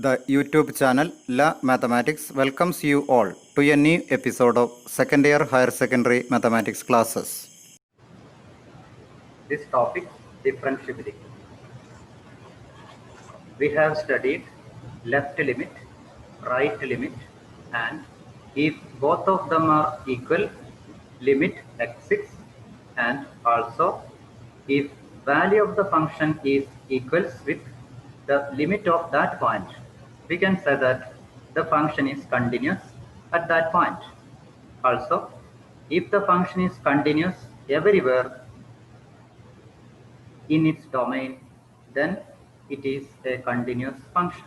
The YouTube channel La Mathematics welcomes you all to a new episode of second year higher secondary mathematics classes. This topic, differentiability. We have studied left limit, right limit, and if both of them are equal, limit x6, and also if value of the function is equals with the limit of that point, we can say that the function is continuous at that point. Also, if the function is continuous everywhere in its domain, then it is a continuous function,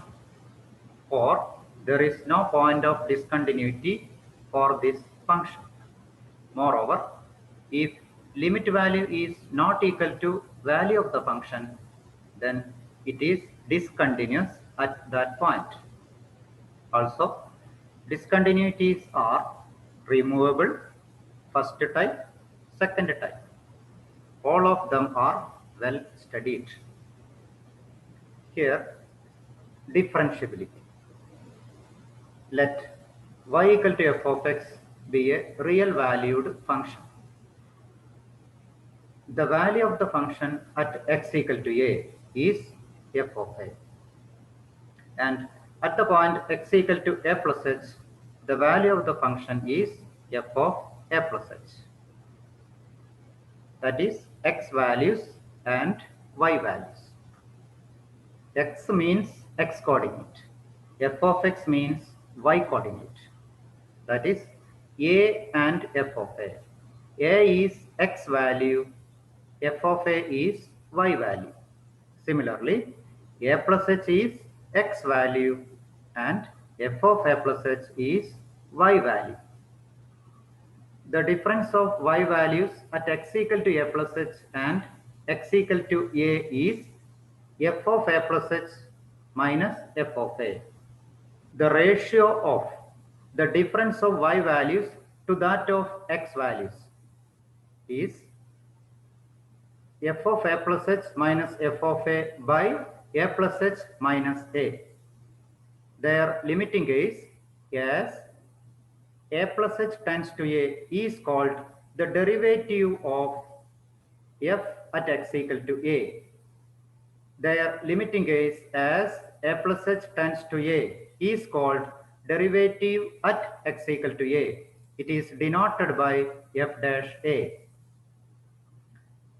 or there is no point of discontinuity for this function. Moreover, if limit value is not equal to value of the function, then it is discontinuous at that point. Also, discontinuities are removable, first type, second type. All of them are well studied. Here, differentiability. Let y equal to f of x be a real valued function. The value of the function at x equal to a is f of a. And at the point x equal to a plus h, the value of the function is f of a plus h. That is x values and y values. X means x coordinate. F of x means y coordinate. That is a and f of a. A is x value, f of a is y value. Similarly, a plus h is x value and f of a plus h is y value. The difference of y values at x equal to a plus h and x equal to a is f of a plus h minus f of a. The ratio of the difference of y values to that of x values is f of a plus h minus f of a by a plus h minus a. Their limiting case as a plus h tends to a is called the derivative of f at x equal to a. Their limiting case as a plus h tends to a is called derivative at x equal to a. It is denoted by f dash a.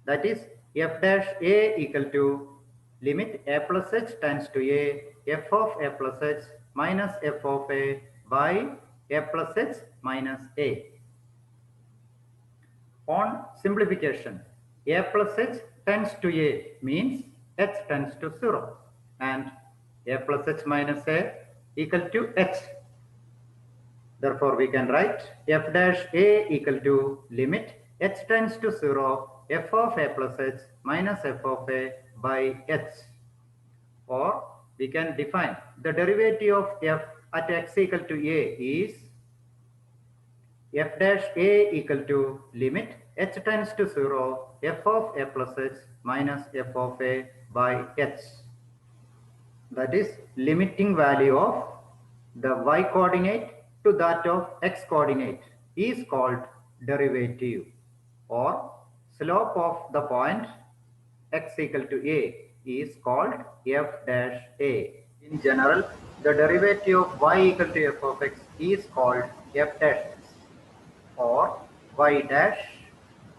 That is f dash a equal to limit a plus h tends to a f of a plus h minus f of a by a plus h minus a. On simplification, a plus h tends to a means h tends to 0 and a plus h minus a equal to h. Therefore, we can write f dash a equal to limit h tends to 0 f of a plus h minus f of a by h. Or we can define the derivative of f at x equal to a is f dash a equal to limit h tends to 0 f of a plus h minus f of a by h. That is limiting value of the y coordinate to that of x coordinate is called derivative, or slope of the point x equal to a is called f dash a. In general, the derivative of y equal to f of x is called f dash x, or y dash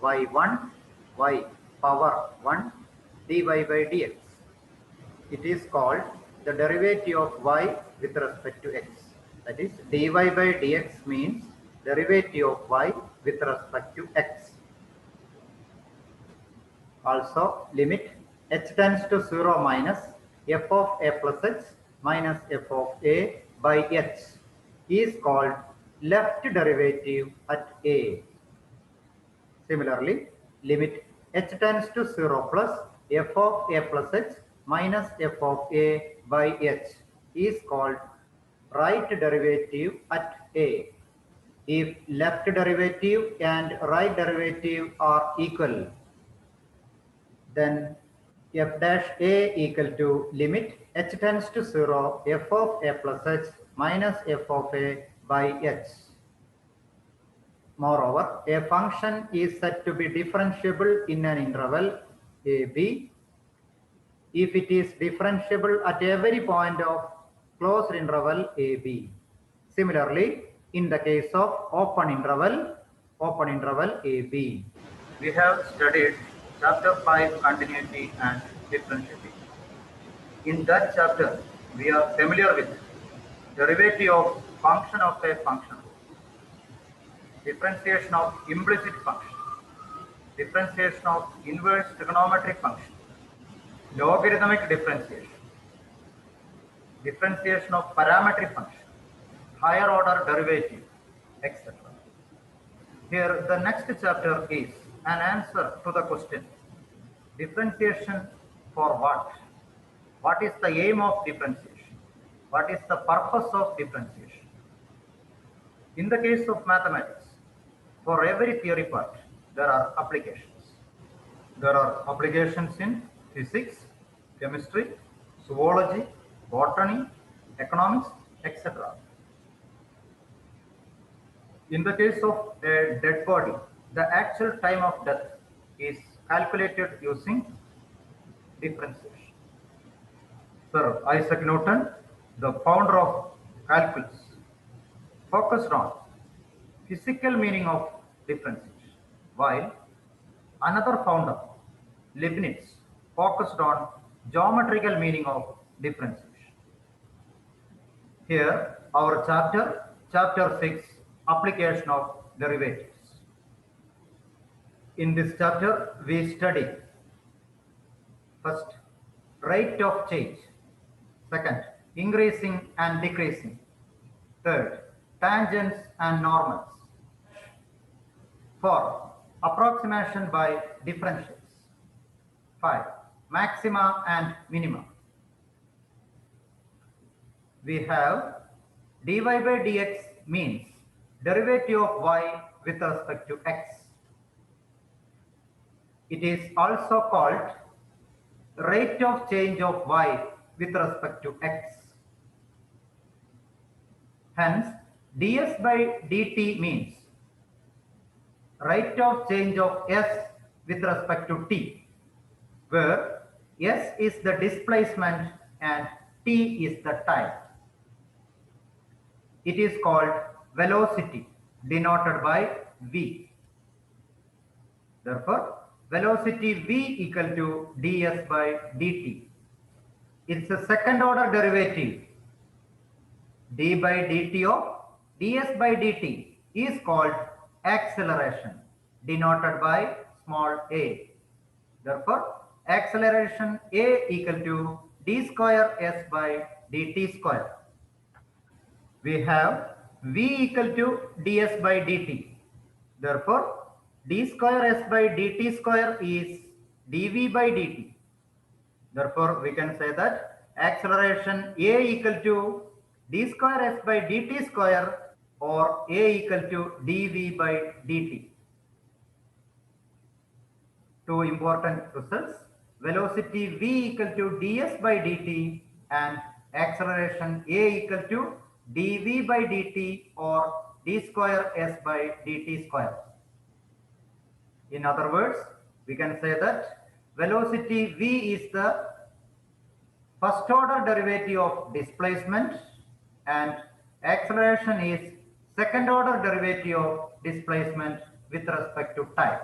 y1 y power 1 dy by dx. It is called the derivative of y with respect to x. That is, dy by dx means derivative of y with respect to x. Also, limit h tends to 0 minus f of a plus h minus f of a by h is called left derivative at a. Similarly, limit h tends to 0 plus f of a plus h minus f of a by h is called right derivative at a. If left derivative and right derivative are equal, then f dash a equal to limit h tends to 0 f of a plus h minus f of a by h. Moreover, a function is said to be differentiable in an interval a b if it is differentiable at every point of closed interval a b. Similarly, in the case of open interval a b. We have studied chapter 5 continuity and differentiability. In that chapter, we are familiar with derivative of function of a function, differentiation of implicit function, differentiation of inverse trigonometric function, logarithmic differentiation, differentiation of parametric function, higher order derivative, etc. Here, the next chapter is an answer to the question, differentiation for what? What is the aim of differentiation? What is the purpose of differentiation? In the case of mathematics, for every theory part, there are applications. There are applications in physics, chemistry, zoology, botany, economics, etc. In the case of a dead body, the actual time of death is calculated using differentiation. Sir Isaac Newton, the founder of calculus, focused on physical meaning of differentiation, while another founder, Leibniz, focused on geometrical meaning of differentiation. Here, our chapter 6, application of derivatives. In this chapter, we study first, rate of change. Second, increasing and decreasing. Third, tangents and normals. 4. Approximation by differentials. 5. Maxima and minima. We have dy by dx means derivative of y with respect to x. It is also called rate of change of y with respect to x. Hence, ds by dt means rate of change of s with respect to t, where s is the displacement and t is the time. It is called velocity, denoted by v. Therefore, velocity v equal to ds by dt. It's a second order derivative. D by dt of ds by dt is called acceleration, denoted by small a. Therefore, acceleration a equal to d square s by dt square. We have v equal to ds by dt. Therefore, d square s by dt square is dv by dt. Therefore, we can say that acceleration a equal to d square s by dt square or a equal to dv by dt. Two important results, velocity v equal to ds by dt and acceleration a equal to dv by dt or d square s by dt square. In other words, we can say that velocity v is the first order derivative of displacement and acceleration is second order derivative of displacement with respect to time.